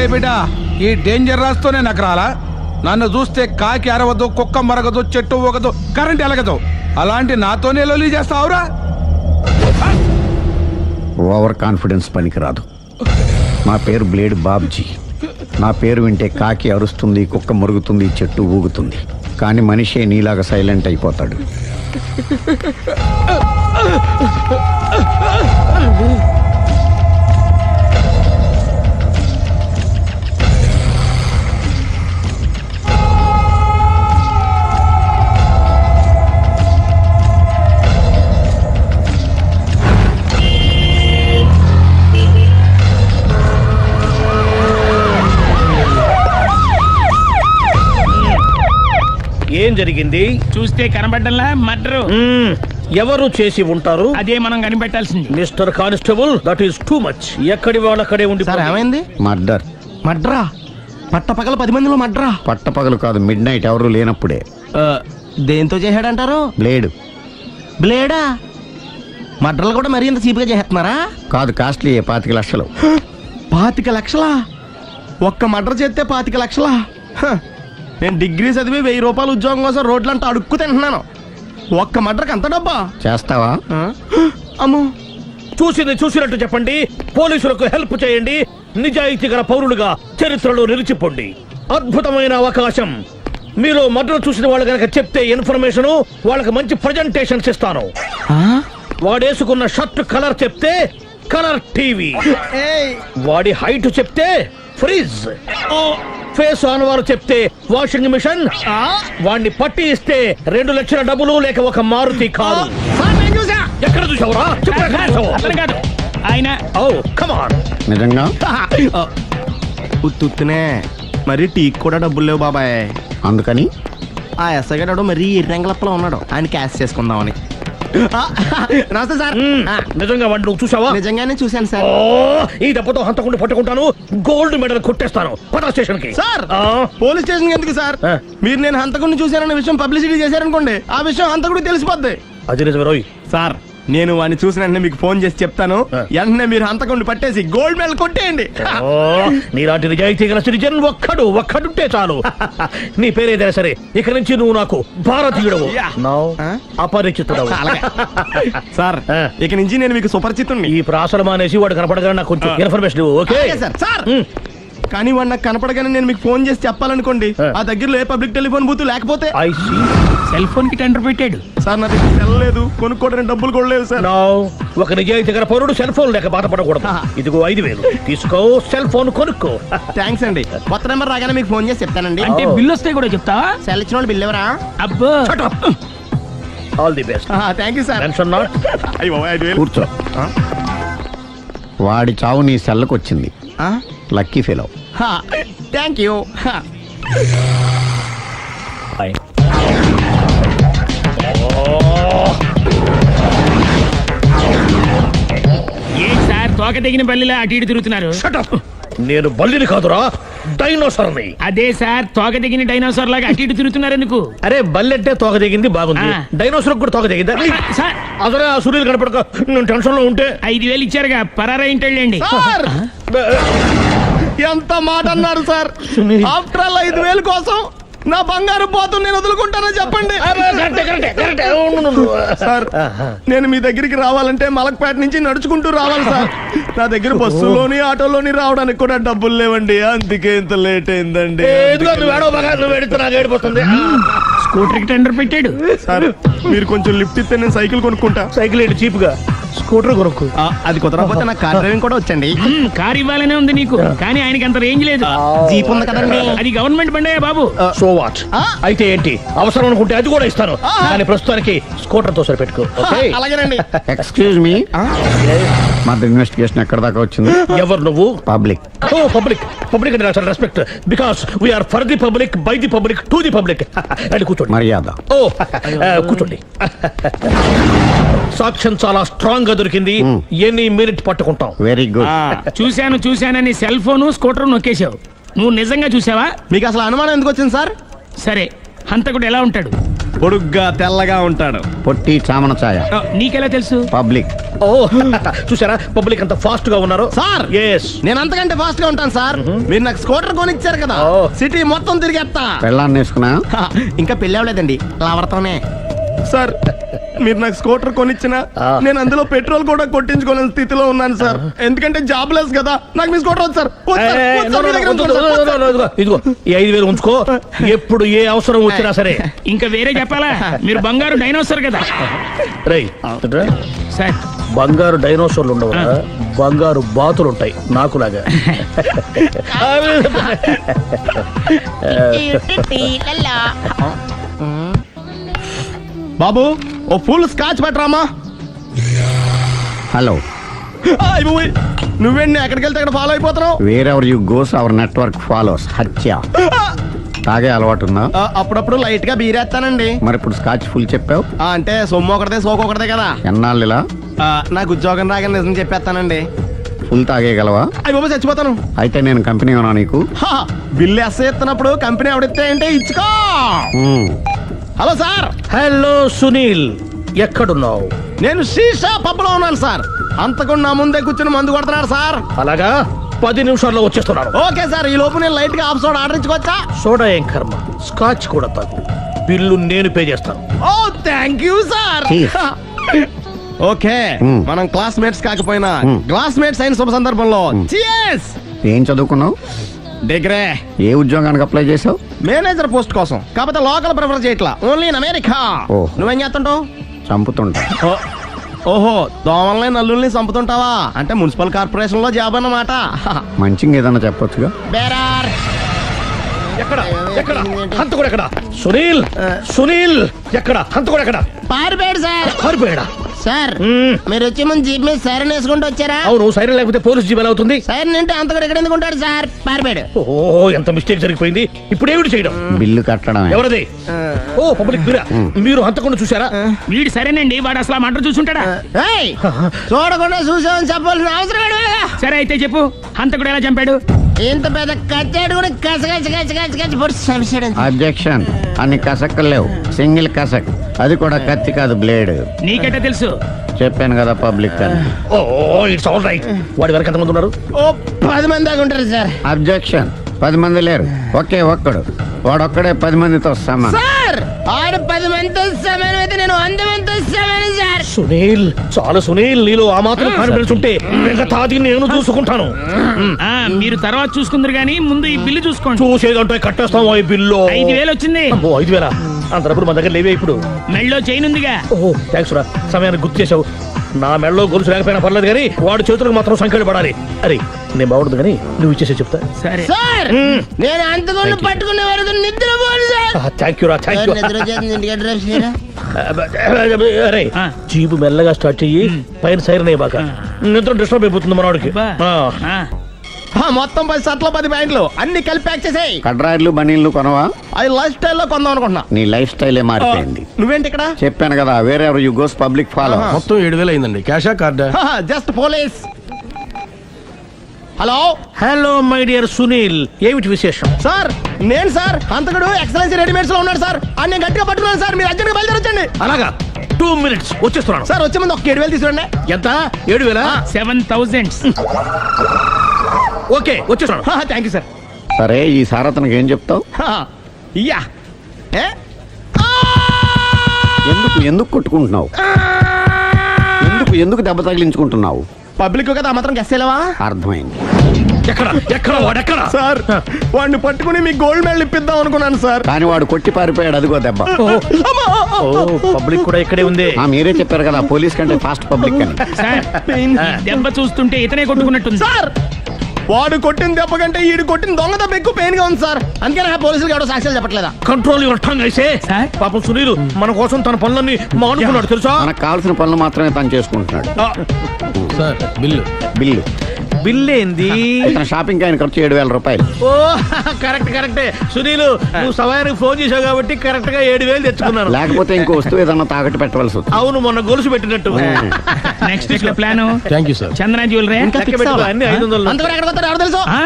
రే బిడ్డ, ఈ డేంజర్ రాస్తూనే నాకు రాలా? నన్ను చూస్తే కాకి అరవదు, కుక్క మరగదు, చెట్టు ఊగదు, కరెంట్ ఎలగదు. అలాంటి నాతోనే లొల్లి చేస్తావురా? ఓవర్ కాన్ఫిడెన్స్ పనికిరాదు. నా పేరు బ్లేడ్ బాబ్జీ. నా పేరు వింటే కాకి అరుస్తుంది, కుక్క మురుగుతుంది, చెట్టు ఊగుతుంది. కానీ మనిషే నీలాగా సైలెంట్ అయిపోతాడు. ఏం జరిగింది? చూస్తే కనబడ్డంలా మర్డరు. ఎవరు చేసి ఉంటారు? అదే మనం కనిపెట్టాల్సింది. Mister constable, that is too much. ఎక్కడి వాళ్ళక్కడే ఉండి. ఏమైంది? మర్డర్. మడ్రా? పట్టపగల 10 మందిలో మడ్రా? పట్టపగలు కాదు, మిడ్ నైట్ ఎవరు లేనప్పుడే. దేంతో చేశాడంటారు? బ్లేడ్. బ్లేడా? మడ్రలు కూడా మరీ ఇంత చీప్గా చేస్తున్నారా? కాదు, కాస్ట్లీ 25 లక్షలు. 25 లక్షలా? ఒక్క మడ్ర చేస్తే 25 లక్షలా? నేను డిగ్రీ చదివి 1000 రూపాయలు ఉద్యోగం కోసం రోడ్లంతా అడుక్కు తింటున్నాను. ఒక్క మడ్రకు అంత డబ్బా? చేస్తావా? అమ్మో. చూసింది చూసినట్టు చెప్పండి. పోలీసులకు హెల్ప్ చేయండి. నిజాయితీ గల పౌరులుగా చరిత్రలో నిలిచిపోండి. అద్భుతమైన అవకాశం. మీరు మర్డర్ చూసిన వాళ్ళు కనుక చెప్తే ఇన్ఫర్మేషన్, వాళ్ళకి మంచి ప్రజెంటేషన్స్ ఇస్తాను. వాడేసుకున్న షర్ట్ కలర్ చెప్తే కలర్ టీవీ, వాడి హైట్ చెప్తే ఫ్రిజ్, ఫేస్ ఆన్ వారు చెప్తే వాషింగ్ మిషన్, వాడిని పట్టి ఇస్తే 2 లక్షల డబ్బులు లేక ఒక మారుతి కారు. ఎక్కడ చూసావురా? కాదు ఆయన. Oh come on. నిజంగా? ఉత్తునే మరి టీకి కూడా డబ్బులు లేవు బాబాయ్. అందుకని ఆ ఎస్ఐగాడు మరీ ఎర్రంగలప్పలో ఉన్నాడు. ఆయన క్యాష్ చేసుకుందామని. నమస్తే సార్. నిజంగా వాడిని నువ్వు చూసావా? నిజంగానే చూశాను సార్. ఈ దెబ్బతో హంతకుండా పట్టుకుంటాను, గోల్డ్ మెడల్ కొట్టేస్తాను. పద స్టేషన్ కి. సార్, పోలీస్ స్టేషన్ ఎందుకు సార్? మీరు నేను హంతకుడిని చూశానన్న విషయం పబ్లిసిటీ చేశారనుకోండి, ఆ విషయం హంతకుడికి తెలిసిపోద్ది. అది నిజమే రోయ్. సార్, నేను వాడిని చూసిన వెంటనే మీకు ఫోన్ చేసి చెప్తాను. వెంటనే మీరు హంతకుడిని పట్టేసి గోల్డ్ మెడల్ కొట్టేయండి. నీలాంటి నిజాయితీ గల సిటిజన్ ఒక్కడుంటే చాలు. నీ పేరేదైనా సరే, ఇక నుంచి నువ్వు నాకు భారతీయుడవు, అపరిచితుడవు. సార్, ఇక నుంచి నేను మీకు సుపరిచితుణ్ణి. ఈ ప్రాసలు మానేసి వాడు కనపడగానే నాకు కొంచెం ఇన్ఫర్మేషన్ ఇవ్వు. Okay sir. కానీ వాడు నాకు కనపడగానే నేను మీకు ఫోన్ చేసి చెప్పాలనుకోండి, ఆ దగ్గరలో ఏ పబ్లిక్ టెలిఫోన్ బూత్ లేకపోతే. సెల్ ఫోన్ కి టెండర్ పెట్టాడు సార్. నా దగ్గర సెల్ లేదు, కొనుక్కోవడానికి డబ్బులు కూడా లేవు సార్. ఒక నిజాయితీ గల పౌరుడు సెల్ ఫోన్ లేక బాధపడకూడదు. ఇదిగో 5000 తీసుకో, సెల్ ఫోన్ కొనుక్కో. థ్యాంక్స్ అండి. కొత్త నెంబర్ రాగానే మీకు ఫోన్ చేసి చెప్తానండి. అంటే బిల్లు వస్తే కూడా చెప్తావా? సెల్ ఇచ్చిన వాళ్ళు బిల్ ఎవరా? అబ్బో. All the best. Thank you sir. Tension not. కూర్చో. వాడి చావు నీ సెల్లకు వచ్చింది. Lucky fellow. Thank you. ఏం సార్, తోక తెగిన బల్లిలా అటు ఇటు తిరుగుతున్నారు? నేను బల్లిని కాదురా, డైనోసార్ని. అదే సార్, తోక తెగిన డైనోసార్ లాగా అటు ఇటు తిరుగుతున్నారు ఎందుకు? అరే బల్లెట్టే తోక తెగింది, బాగుంది. డైనోసార్ కూడా తోక తెగిందా? సార్, అదరే ఆ సూర్యులు కనపడక నేను టెన్షన్ లో ఉంటే 5000 ఇచ్చారుగా, పరారా ఇంటండి. ఎంత మాట అన్నారు సార్? ఆఫ్టర్ ఆల్ 5000 కోసం నా బంగారు పోతు నేను వదులుకుంటానని చెప్పండి సార్. నేను మీ దగ్గరికి రావాలంటే మలక్పేట నుంచి నడుచుకుంటూ రావాలి సార్. నా దగ్గర బస్సులోని ఆటోలోని రావడానికి కూడా డబ్బులు లేవండి. అందుకే ఇంత లేట్ అయిందండి. స్కూటర్ కి టెండర్ పెట్టాడు సార్. మీరు కొంచెం లిఫ్ట్ ఇస్తే నేను సైకిల్ కొనుక్కుంటా. సైకిల్ ఏంటి చీప్ గా, స్కూటర్ కొనుక్కు. అది కుదరకపోతే నాకు కార్ డ్రైవింగ్ కూడా వచ్చండి. కార్ ఇవ్వాలనే ఉంది నీకు, కానీ ఆయనకి అంత రేంజ్ లేదు. జీప్ ఉంది కదండి. అది గవర్నమెంట్ బండే బాబు. So what? అయితే ఏంటి, అవసరం అనుకుంటే అది కూడా ఇస్తాను, కానీ ప్రస్తుతానికి స్కూటర్ తో సరిపెట్టుకో. అలాగేనండి. ఎక్స్క్యూజ్ మీ, మర్డర్ ఇన్వెస్టిగేషన్ ఎక్కడ దాకా వచ్చింది? ఎవరు నువ్వు? పబ్లిక్. ఓ పబ్లిక్. పబ్లిక్ అంటే చాలా respect, because we are for the public, by the public, to the public. అని కూర్చోండి. మర్యాద. ఓ కూర్చోండి. సాక్ష్యం చాలా స్ట్రాంగ్ గా దొరికింది. ఎన్ని మినిట్ పట్టుకుంటాం. Very good. చూశానని సెల్ ఫోను స్కూటర్ నొక్కేశావు. నువ్వు నిజంగా చూసావా? మీకు అసలు అనుమానం ఎందుకు వచ్చింది సార్? సరే, హంతకుడు ఎలా ఉంటాడు? పొడుగ్గా తెల్లగా ఉంటాడు. పొట్టి చామన ఛాయ. నీకెలా తెలుసు? పబ్లిక్. ఓ చూసారా పబ్లిక్ అంత ఫాస్ట్ గా ఉన్నారు. సార్ ఎస్ నేను అంతకంటే ఫాస్ట్ గా ఉంటాను సార్. మీరు నాకు స్కూటర్ కొనిచ్చారు కదా, ఓ. సిటీ మొత్తం తిరిగేస్తా. పెళ్ళాన్ని వేసుకున్నా. ఇంకా పెళ్ళి అవ్వలేదండి, లావర్తోనే. సార్ మీరు నాకు స్కూటర్ కొనిచ్చిన ఆ. నేను అందులో పెట్రోల్ కూడా కొట్టించుకోలేని స్థితిలో ఉన్నాను సార్. ఎందుకంటే జాబ్ లెస్ కదా, నాకు మీ స్కూటర్ వద్దు సార్. వద్దు సార్, వద్దు సార్, మీ దగ్గర ఉంచుకోండి సార్, వద్దు సార్. ఇదిగో ఈ 5,000 ఉంచుకో. ఎప్పుడు ఏ అవసరం వచ్చినా సరే. ఇంకా వేరే చెప్పాలా? మీరు బంగారు డైనోసర్ కదా రేయ్ సార్. బంగారు డైనోసార్లు ఉండవు, బంగారు బాతులు ఉంటాయి నాకులాగా. బాబు ఓ ఫుల్ స్కాచ్ పెట్టరామా. హలో. నువ్వేండి ఎక్కడికి వెళ్తే అక్కడ ఫాలో అయిపోతున్నావు? Wherever you goes our network follows. హత్య. తాగే అలవాటు ఉందా? అప్పుడప్పుడు లైట్ గా బీరేస్తానండి. మరి ఇప్పుడు స్కాచ్ ఫుల్ చెప్పావు. అంటే సొమ్ము ఒకటిదే సోకు ఒకటిదే కదా. ఎన్నాళ్ళు ఇలా? నాకు ఉద్యోగం రాగానే నిజం చెప్పేస్తానండి. ఫుల్ తాగేయగలవా? అయ్యి బాబు చచ్చిపోతాను. అయితే నేను కంపెనీ ఉన్నా నీకు. బిల్లు ఎస్ ఎత్తినప్పుడు కంపెనీ ఎవడితే అంటే ఇచ్చుకో. మ్మ్. Hello sir. హలో సునీల్, ఎక్కడున్నావు? నేను శీషా పబ్లో ఉన్నాను సార్. అంతకుండా నా ముందే కూర్చుని మందు కొడుతున్నాడు సార్. అలాగా 10 నిమిషాల్లో వచ్చేస్తున్నాను. ఓకే సార్, ఈ లోపు నేను లైట్ గా ఆఫ్ సోడా ఆర్డర్ ఇచ్చుకోవచ్చా? సోడా ఏం కర్మ, స్కాచ్ కూడా తాగు. బిల్లు నేను పే చేస్తాను. Oh thank you sir. Cheers. Okay hmm. మనం క్లాస్మేట్స్ కాకపోయినా మ్మ్. క్లాస్మేట్స్ అయిన శుభ సందర్భంలో Cheers. ఏం చదువుకున్నావు? డిగ్రీ. ఏ ఉద్యోగానికి అప్లై చేసావు? మేనేజర్ పోస్ట్ కోసం, కాకపోతే లోకల్ ప్రిఫర్ చేయట్లా, ఓన్లీ ఇన్ అమెరికా. ఓ. నువ్వేం చేస్తుంటావు? చంపుతుంటా. ఓహో, దోమల్ని నల్లుల్ని చంపుతుంటావా? అంటే మున్సిపల్ కార్పొరేషన్ లో జాబ్ అన్నమాట. మంచిగా ఏదన్నా చెప్పొచ్చుగా. బేరార్. ఎక్కడ ఎక్కడ హంతకుడు ఎక్కడ? సునీల్, సునీల్ ఎక్కడ హంతకుడు ఎక్కడ? పారిపోయాడు సార్. పారిపోయాడా? సార్ మ్మ్. మీరు వచ్చే ముందు జీప్ మీద సైరన్ వేసుకుంటూ వచ్చారా? అవును, సైరన్ లేకపోతే పోలీస్ జీవన్ అవుతుంది. సైరన్ అంటే అంతగా ఎక్కడ ఎందుకు ఉంటాడు సార్? పారిపోయాడు. ఓ ఎంత మిస్టేక్ జరిగిపోయింది. ఇప్పుడు ఏమిటి చేయడం? బిల్లు కట్టడమే. ఎవరది? ఓ పబ్లిక్ మీరా? మీరు హంతకుండా చూసారా? వీడు సరేనండి, వాడు అసలు ఆ మంట చూసుంటాడా? ఏయ్, చూడకుండా చూసామని చెప్పాల్సిన అవసరం లేదు. సరే అయితే చెప్పు, హంతకుడు ఎలా చంపాడు? ఇంత పెద్ద కచ్చాడు కూడా కచ్చ పొడి సమస్యడు. అబ్జెక్షన్. అన్ని కసక్కులు లేవు, సింగిల్ కసక్. అది కూడా కత్తి కాదు, బ్లేడ్. నీకెట్టా తెలుసు? చెప్పాను కదా పబ్లిక్ అని. Oh it's all right. వాడి వరకు ఎంతమంది ఉన్నారు? ఓ 10 మంది దాకా ఉంటారు సార్. అబ్జెక్షన్. 10 మంది లేరు, ఒకే ఒక్కడు. వాడొక్కడే 10 మందితో సమానం. సార్ ఆడు 10 మందితో సమానం అయితే నేను 100 మందితో సమానం సార్. సునీల్, చాలు సునీల్, నీలో ఆ మాత్రం కాన్ఫిడెన్స్ ఉంటే మిగతాది నేను చూసుకుంటాను. ఆ, మీరు తర్వాత చూసుకుందరు గానీ ముందు ఈ బిల్లు చూసుకోండి. చూసేదంటే కట్టేస్తాం ఈ బిల్లు. 5,000 వచ్చింది. అమ్మో 5,000? అంతప్పుడు మన దగ్గర లేవే ఇప్పుడు. మెళ్ళో చైన్ ఉందిగా. ఓహో థ్యాంక్స్ రా, సమయానికి గుర్తు చేసావు. నా మెడలో గొలుసు లేకపోయినా పర్లేదు కానీ వాడు చేతులకు మాత్రం సంఖ్యలు పడాలి. అరే నేను బాగుండదు కానీ నువ్వు ఇచ్చేసే చెప్తా. సరే సార్ నేను అంతకుండా పట్టుకునే వరకు నిద్రపోను సార్. థ్యాంక్ యూ రా, థ్యాంక్ యూ. నిద్ర వచ్చేస్తుంది, ఇంటికి డ్రైవ్ చేయరా? అరే ఆ. జీపు మెల్లగా స్టార్ట్ చెయ్యి, పైన సైరన్ అయ్యాక నిద్ర డిస్టర్బ్ అయిపోతుంది మనవాడికి. ఆ, మొత్తం 10 షర్ట్లు 10 ప్యాంట్లు అన్ని కలిపి ప్యాక్ చేసేయ్. కడ్రాయిలు బనీళ్లు కొనవా? అది లైఫ్ స్టైల్లో కొందాం అనుకుంటున్నా. నీ లైఫ్ స్టైలే మారిపోయింది. నువ్వేంటి ఇక్కడ? చెప్పాను కదా, వేరే ఎవరు యు గోస్ పబ్లిక్ ఫాలో. మొత్తం 7,000 అయిందండి. క్యాషా కార్డా? Just police. Hello hello my dear Sunil, ఏమిటి విశేషం? సార్, నేను సార్ హంతకుడు ఎక్సలెన్సీ రెడీమేడ్స్ లో ఉన్నాడు సార్. అని నేను గట్టిగా పట్టుకున్నాను సార్. మీరు అర్జెంట్గా బయలుదేరొచ్చండి. అలాగా 2 minutes వచ్చేస్తున్నాను. సార్ వచ్చే ముందు ఒక 7,000 తీసుకురండి. ఎంత? 7,000? 7,000. ఓకే వచ్చేస్తున్నాను. Thank you sir. సరే, ఈ సార్ అతనికి ఏం చెప్తావు? ఇయ్యా ఏ? ఎందుకు ఎందుకు కొట్టుకుంటున్నావు? ఎందుకు దెబ్బ తగిలించుకుంటున్నావు? పబ్లిక్ కదా ఆ మాత్రం గెస్సేలేవా? అర్థమైంది. ఎక్కడ ఎక్కడ వాడెక్కడ? సార్ వాడిని పట్టుకుని మీకు గోల్డ్ మెడల్ ఇప్పిద్దాం అనుకున్నాను సార్. కానీ వాడు కొట్టి పారిపోయాడు, అదిగో దెబ్బ. ఓ పబ్లిక్ కూడా ఇక్కడే ఉంది. మీరే చెప్పారు కదా పోలీస్ కంటే ఫాస్ట్ పబ్లిక్ అని. సార్ దెబ్బ చూస్తుంటే ఇతనే కొట్టుకున్నట్టుంది. సార్ వాడు కొట్టిన దెబ్బ కంటే ఈడు కొట్టిన దొంగ దెబ్బ ఎక్కువ పెయిన్ గా ఉంది సార్. అందుకే నా పోలీసులకు ఎవడో సాక్ష్యాలు చెప్పట్లేదా? కంట్రోల్ యువర్ టంగ్ అయితే. సార్? పాపం సునీల్ మన కోసం తన పనులన్నీ మానుకున్నాడు తెలుసా? మనకు కావాల్సిన పనులు మాత్రమే తను చేసుకుంటున్నాడు. Sir bill. బిల్లు బిల్ ఏంది? ఇతను షాపింగ్ ఆయన ఖర్చు 7,000 రూపాయలు. ఓ కరెక్ట్ కరెక్టే సునీల్, నువ్వు సమయానికి ఫోన్ చేసావు కాబట్టి కరెక్ట్ గా 7,000 తెచ్చుకున్నాను. లేకపోతే ఇంకో వస్తువు ఏదన్నా తాకట్టు పెట్టవలసి వస్తుంది. అవును, మొన్న గొలుసు పెట్టినట్టు. నెక్స్ట్ వీక్ లో plan thank you sir. Chandana jewellery. లెక్క పెట్టుకో, అన్ని 500. అంతవరకు ఎక్కడ పోతారు ఎవరు తెలుసు?